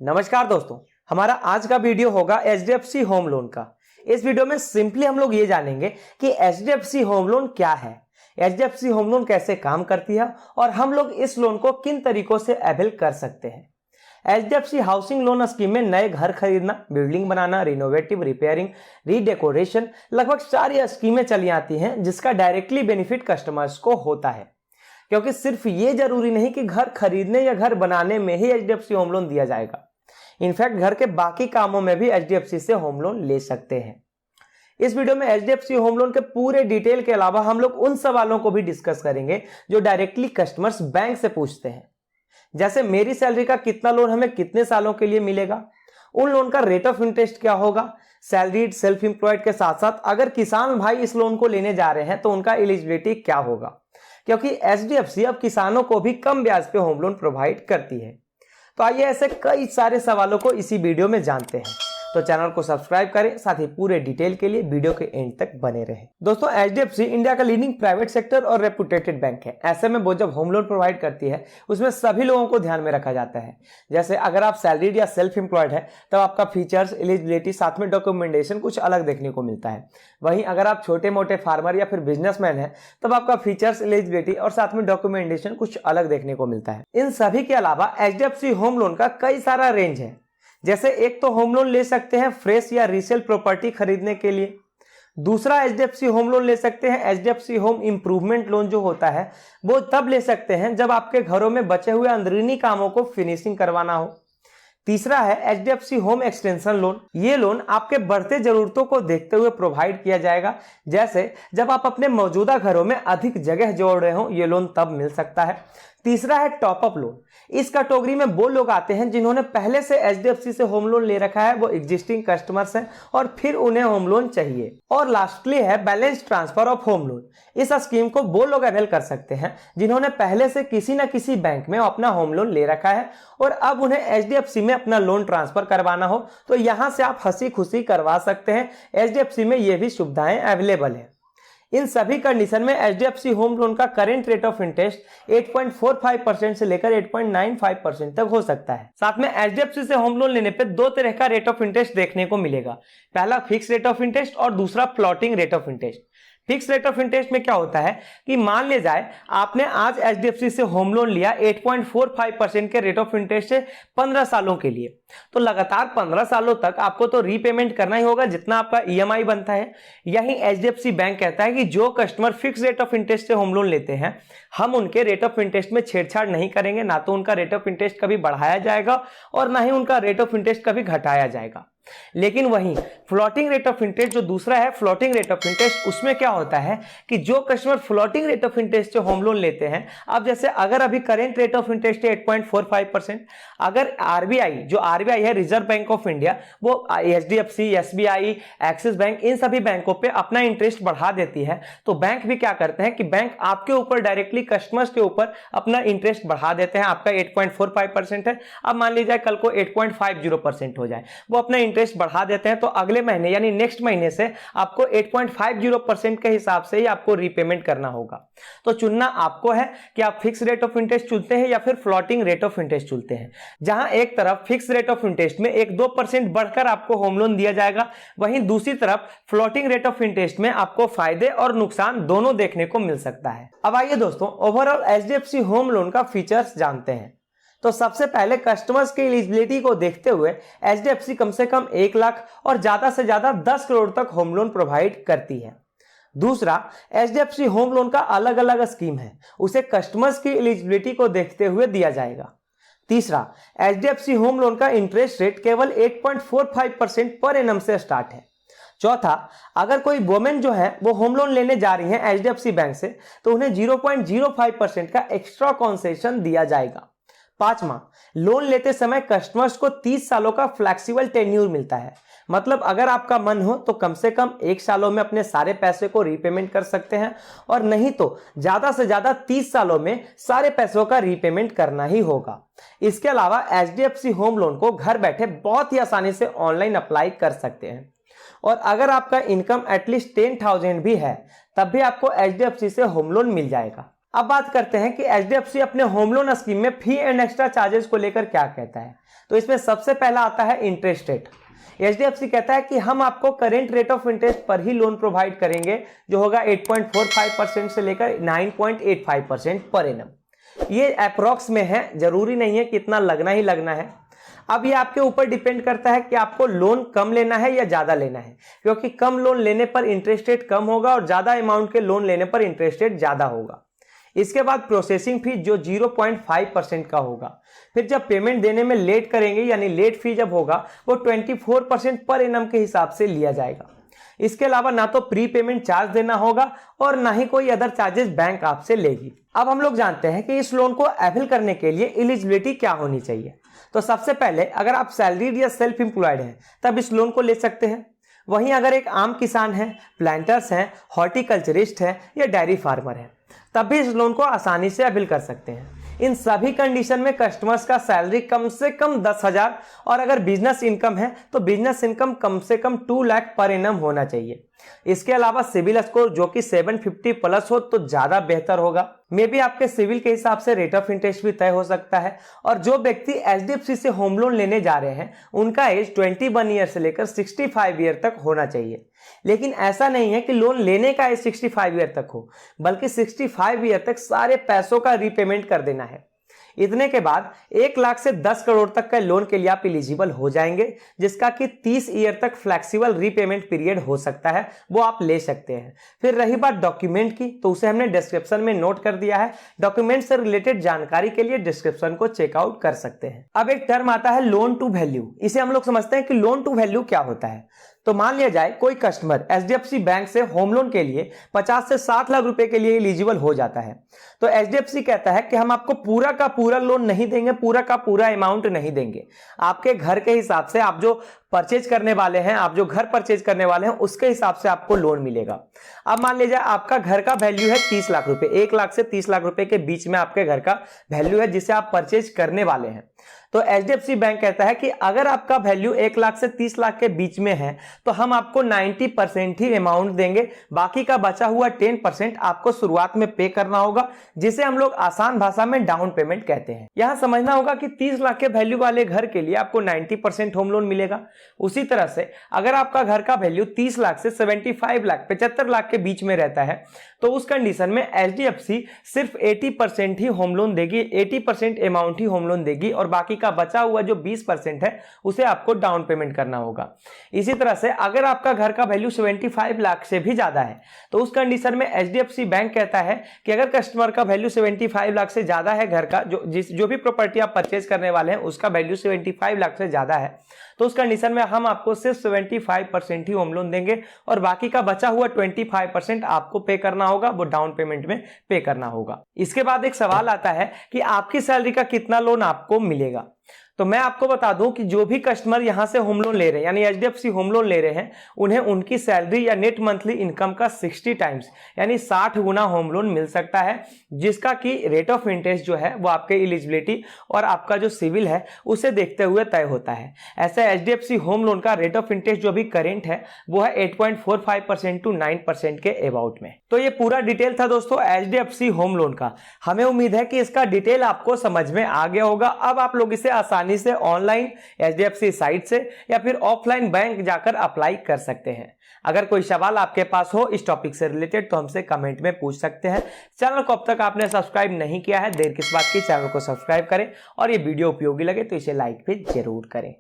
नमस्कार दोस्तों, हमारा आज का वीडियो होगा एचडीएफसी होम लोन का। इस वीडियो में सिंपली हम लोग ये जानेंगे कि एचडीएफसी होम लोन क्या है, एचडीएफसी होम लोन कैसे काम करती है और हम लोग इस लोन को किन तरीकों से अवेल कर सकते हैं। एचडीएफसी हाउसिंग लोन स्कीम में नए घर खरीदना, बिल्डिंग बनाना, रिनोवेटिव, रिपेयरिंग, रीडेकोरेशन, लगभग सारी स्कीमें चली आती हैं जिसका डायरेक्टली बेनिफिट कस्टमर्स को होता है। क्योंकि सिर्फ ये जरूरी नहीं कि घर खरीदने या घर बनाने में ही एचडीएफसी होम लोन दिया जाएगा, इनफैक्ट घर के बाकी कामों में भी एचडीएफसी से होम लोन ले सकते हैं। इस वीडियो में एचडीएफसी होम लोन के पूरे डिटेल के अलावा हम लोग उन सवालों को भी डिस्कस करेंगे जो डायरेक्टली कस्टमर्स बैंक से पूछते हैं, जैसे मेरी सैलरी का कितना लोन हमें कितने सालों के लिए मिलेगा, उन लोन का रेट ऑफ इंटरेस्ट क्या होगा, सैलरीड, सेल्फ एम्प्लॉयड के साथ साथ अगर किसान भाई इस लोन को लेने जा रहे हैं तो उनका एलिजिबिलिटी क्या होगा, क्योंकि एचडीएफसी अब किसानों को भी कम ब्याज पे होम लोन प्रोवाइड करती है। तो आइए ऐसे कई सारे सवालों को इसी वीडियो में जानते हैं। तो चैनल को सब्सक्राइब करें, साथ ही पूरे डिटेल के लिए वीडियो के एंड तक बने रहें। दोस्तों, एचडीएफसी इंडिया का लीडिंग प्राइवेट सेक्टर और रेपुटेटेड बैंक है। ऐसे में वो जब होम लोन प्रोवाइड करती है उसमें सभी लोगों को ध्यान में रखा जाता है। जैसे अगर आप सैलरीड या सेल्फ एम्प्लॉयड है तब आपका फीचर्स, एलिजिबिलिटी, साथ में डॉक्यूमेंटेशन कुछ अलग देखने को मिलता है। वहीं अगर आप छोटे मोटे फार्मर या फिर बिजनेसमैन है तब आपका फीचर्स, एलिजिबिलिटी और साथ में डॉक्यूमेंटेशन कुछ अलग देखने को मिलता है। इन सभी के अलावा एचडीएफसी होम लोन का कई सारा रेंज है। जैसे एक तो होम लोन ले सकते हैं फ्रेश या रीसेल प्रॉपर्टी खरीदने के लिए। दूसरा एचडीएफसी होम लोन ले सकते हैं एचडीएफसी होम इंप्रूवमेंट लोन, जो होता है वो तब ले सकते हैं जब आपके घरों में बचे हुए अंदरूनी कामों को फिनिशिंग करवाना हो। तीसरा है एचडीएफसी होम एक्सटेंशन लोन। ये लोन आपके बढ़ते जरूरतों को देखते हुए प्रोवाइड किया जाएगा। जैसे जब आप अपने मौजूदा घरों में अधिक जगह जोड़ रहे हो, ये लोन तब मिल सकता है। तीसरा है टॉपअप लोन। इस कैटेगरी में वो लोग आते हैं जिन्होंने पहले से एचडीएफसी से होम लोन ले रखा है, वो एग्जिस्टिंग कस्टमर्स हैं और फिर उन्हें होम लोन चाहिए। और लास्टली है balance transfer of home loan. इस स्कीम को वो लोग अवेल कर सकते हैं जिन्होंने पहले से किसी न किसी बैंक में अपना होम लोन ले रखा है और अब उन्हें एचडीएफसी में अपना लोन ट्रांसफर करवाना हो तो यहां से आप हंसी खुशी करवा सकते हैं। एचडीएफसी में ये भी सुविधाएं अवेलेबल है। इन सभी कंडीशन में एचडीएफसी होम लोन का करेंट रेट ऑफ इंटरेस्ट 8.45% से लेकर 8.95% तक हो सकता है। साथ में एचडीएफसी से होम लोन लेने पे दो तरह का रेट ऑफ इंटरेस्ट देखने को मिलेगा। पहला फिक्स रेट ऑफ इंटरेस्ट और दूसरा floating rate of interest. Fix rate of interest में क्या होता है कि मान ले जाए आपने आज एचडीएफसी से होम लोन लिया 8.45% के रेट ऑफ इंटरेस्ट से 15 सालों के लिए, तो लगातार 15 सालों तक आपको तो रीपेमेंट करना ही होगा जितना आपका ईएमआई बनता है। यही एचडीएफसी बैंक कहता है कि जो customer fix rate of interest से होम लोन लेते हैं हम उनके रेट ऑफ इंटरेस्ट में छेड़छाड़ नहीं करेंगे, ना तो उनका रेट ऑफ इंटरेस्ट कभी बढ़ाया जाएगा और ना ही उनका रेट ऑफ इंटरेस्ट कभी घटाया जाएगा। लेकिन वहीं फ्लोटिंग रेट ऑफ इंटरेस्ट जो दूसरा है फ्लोटिंग रेट ऑफ इंटरेस्ट, उसमें क्या होता है कि जो customer floating rate of interest से होम लोन लेते हैं, अब जैसे अगर अभी करेंट रेट ऑफ इंटरेस्ट है 8.45%, अगर आरबीआई, जो आरबीआई है रिजर्व बैंक ऑफ इंडिया, वो एचडीएफसी, एसबीआई, एक्सिस बैंक, इन सभी बैंकों पे अपना इंटरेस्ट बढ़ा देती है, तो बैंक भी क्या करते हैं कि बैंक आपके ऊपर डायरेक्टली कस्टमर्स के ऊपर अपना इंटरेस्ट बढ़ा देते हैं। आपका 8.45% है, अब मान लीजिए कल को 8.50% हो जाए, वो अपना इंटरेस्ट बढ़ा देते हैं, तो अगले महीने यानी नेक्स्ट महीने से आपको 8.50% के हिसाब से ही आपको रीपेमेंट करना होगा। तो चुनना आपको है कि आप फिक्स रेट ऑफ इंटरेस्ट चुनते हैं या फिर फ्लोटिंग रेट ऑफ इंटरेस्ट चुनते हैं। जहां एक तरफ फिक्स रेट ऑफ इंटरेस्ट में 1-2% बढ़कर आपको होम लोन दिया जाएगा, वहीं दूसरी तरफ फ्लोटिंग रेट ऑफ इंटरेस्ट में आपको फायदे और नुकसान दोनों देखने को मिल सकता है। अब आइए दोस्तों ओवरऑल एचडीएफसी होम लोन का फीचर्स जानते हैं। तो सबसे पहले कस्टमर्स की एलिजिबिलिटी को देखते हुए एचडीएफसी कम से कम 1 लाख और ज्यादा से ज्यादा 10 करोड़ तक होम लोन प्रोवाइड करती है। दूसरा, एचडीएफसी होम लोन का अलग अलग स्कीम है, उसे कस्टमर्स की एलिजिबिलिटी को देखते हुए दिया जाएगा। तीसरा, एचडीएफसी होम लोन का इंटरेस्ट रेट केवल 8.45% पर एनम से स्टार्ट है। चौथा, अगर कोई वुमेन जो है वो होम लोन लेने जा रही है एचडीएफसी बैंक से तो उन्हें 0.05% का एक्स्ट्रा कंसेशन दिया जाएगा। पांचवा, लोन लेते समय कस्टमर्स को 30 सालों का फ्लेक्सिबल टेन्यूर मिलता है, मतलब अगर आपका मन हो तो कम से कम 1 सालों में अपने सारे पैसे को रीपेमेंट कर सकते हैं और नहीं तो ज्यादा से ज्यादा 30 सालों में सारे पैसों का रीपेमेंट करना ही होगा। इसके अलावा एचडीएफसी होम लोन को घर बैठे बहुत ही आसानी से ऑनलाइन अप्लाई कर सकते हैं और अगर आपका इनकम एटलीस्ट 10,000 भी है तब भी आपको एचडीएफसी से होम लोन मिल जाएगा। अब बात करते हैं कि एचडीएफसी अपने होम लोन स्कीम में फी एंड एक्स्ट्रा चार्जेस को लेकर क्या कहता है। तो इसमें सबसे पहला आता है इंटरेस्ट रेट। एचडीएफसी कहता है कि हम आपको करेंट रेट ऑफ इंटरेस्ट पर ही लोन प्रोवाइड करेंगे, जो होगा 8.45% से लेकर 9.85% पर एनम। ये अप्रॉक्स में है, जरूरी नहीं है कि इतना लगना ही लगना है। अब ये आपके ऊपर डिपेंड करता है कि आपको लोन कम लेना है या ज्यादा लेना है, क्योंकि कम लोन लेने पर इंटरेस्ट रेट कम होगा और ज्यादा अमाउंट के लोन लेने पर इंटरेस्ट रेट ज्यादा होगा। इसके बाद प्रोसेसिंग फी जो 0.5% का होगा। फिर जब पेमेंट देने में लेट करेंगे यानी लेट फी जब होगा वो 24% पर एनम के हिसाब से लिया जाएगा। इसके अलावा ना तो प्री पेमेंट चार्ज देना होगा और ना ही कोई अदर चार्जेस बैंक आपसे लेगी। अब हम लोग जानते हैं कि इस लोन को अवेल करने के लिए एलिजिबिलिटी क्या होनी चाहिए। तो सबसे पहले अगर आप सैलरीड या सेल्फ एम्प्लॉयड हैं तब इस लोन को ले सकते हैं। वहीं अगर एक आम किसान है, प्लांटर्स हैं, हॉर्टिकल्चरिस्ट हैं या डेयरी फार्मर है तब भी इस लोन को आसानी से अवेल कर सकते हैं। इन सभी कंडीशन में कस्टमर्स का सैलरी कम से कम 10,000 और अगर बिजनेस इनकम है तो बिजनेस इनकम कम से कम 2 लाख पर एनम होना चाहिए। इसके अलावा सिविल स्कोर जो कि 750 प्लस हो तो ज्यादा बेहतर होगा। मे भी आपके सिविल के हिसाब से रेट ऑफ इंटरेस्ट भी तय हो सकता है। और जो व्यक्ति एचडीएफसी से होम लोन लेने जा रहे हैं उनका एज 21 ईयर से लेकर 65 ईयर तक होना चाहिए। लेकिन ऐसा नहीं है कि लोन लेने का एज 65 ईयर तक हो, बल्कि 65 ईयर तक सारे पैसों का रीपेमेंट कर देना है। इतने के बाद 1 लाख से 10 करोड़ तक का लोन के लिए आप एलिजिबल हो जाएंगे, जिसका कि 30 ईयर तक फ्लेक्सिबल रीपेमेंट पीरियड हो सकता है, वो आप ले सकते हैं। फिर रही बात डॉक्यूमेंट की, तो उसे हमने डिस्क्रिप्शन में नोट कर दिया है। डॉक्यूमेंट से रिलेटेड जानकारी के लिए डिस्क्रिप्शन को चेकआउट कर सकते हैं। अब एक टर्म आता है लोन टू वैल्यू। इसे हम लोग समझते हैं कि लोन टू वैल्यू क्या होता है। तो मान लिया जाए कोई कस्टमर एचडीएफसी बैंक से होम लोन के लिए 50 से 60 लाख रुपए के लिए एलिजिबल हो जाता है, तो एचडीएफसी कहता है कि हम आपको पूरा का पूरा लोन नहीं देंगे, पूरा का पूरा अमाउंट नहीं देंगे। आपके घर के हिसाब से, आप जो परचेज करने वाले हैं, आप जो घर परचेज करने वाले हैं उसके हिसाब से आपको लोन मिलेगा। अब मान लीजिए आपका घर का वैल्यू है 30 लाख रुपए, 1 लाख से 30 लाख रुपए के बीच में आपके घर का वैल्यू है जिसे आप परचेज करने वाले हैं। तो एचडीएफसी बैंक कहता है कि अगर आपका वैल्यू 1 लाख से 30 लाख के बीच में है तो हम आपको 90% ही अमाउंट देंगे, बाकी का बचा हुआ 10% आपको शुरुआत में पे करना होगा, जिसे हम लोग आसान भाषा में डाउन पेमेंट कहते हैं। यहां समझना होगा कि 30 लाख के वैल्यू वाले घर के लिए आपको 90% होम लोन मिलेगा। उसी तरह से अगर आपका घर का वैल्यू 30 लाख से 75 लाख 75 लाख के बीच में रहता है तो उस कंडीशन में एचडीएफसी सिर्फ 80% ही होम लोन देगी, 80% अमाउंट ही होम लोन देगी और बाकी का बचा हुआ जो 20% है उसे आपको डाउन पेमेंट करना होगा। इसी तरह से अगर आपका घर का वैल्यू 75 लाख से भी ज्यादा है तो उस कंडीशन में एचडीएफसी बैंक कहता है कि अगर कस्टमर का वैल्यू 75 लाख से ज्यादा है, घर का जो भी प्रॉपर्टी आप परचेज करने वाले हैं उसका वैल्यू 75 लाख से ज्यादा है, तो उस कंडीशन में हम आपको सिर्फ 75% ही होम लोन देंगे और बाकी का बचा हुआ 25% आपको पे करना होगा, वो डाउन पेमेंट में पे करना होगा। इसके बाद एक सवाल आता है कि आपकी सैलरी का कितना लोन आपको मिलेगा। तो मैं आपको बता दूं कि जो भी कस्टमर यहां से होम लोन ले रहे हैं यानी एचडीएफसी होम लोन ले रहे हैं, उन्हें उनकी सैलरी या नेट मंथली इनकम का 60 टाइम्स यानी 60 गुना होम लोन मिल सकता है, जिसका कि रेट ऑफ इंटरेस्ट जो है वो आपके एलिजिबिलिटी और आपका जो सिविल है उसे देखते हुए तय होता है। ऐसे एचडीएफसी होम लोन का रेट ऑफ इंटरेस्ट जो भी करेंट है वो है 8.45% टू 9% के अबाउट में। तो ये पूरा डिटेल था दोस्तों एचडीएफसी होम लोन का। हमें उम्मीद है कि इसका डिटेल आपको समझ में आ गया होगा। अब आप लोग इसे आसानी से ऑनलाइन एचडीएफसी साइट से या फिर ऑफलाइन बैंक जाकर अप्लाई कर सकते हैं। अगर कोई सवाल आपके पास हो इस टॉपिक से रिलेटेड तो हमसे कमेंट में पूछ सकते हैं। चैनल को अब तक आपने सब्सक्राइब नहीं किया है, देर किस बात की, चैनल को सब्सक्राइब करें और ये वीडियो उपयोगी लगे तो इसे लाइक भी जरूर करें।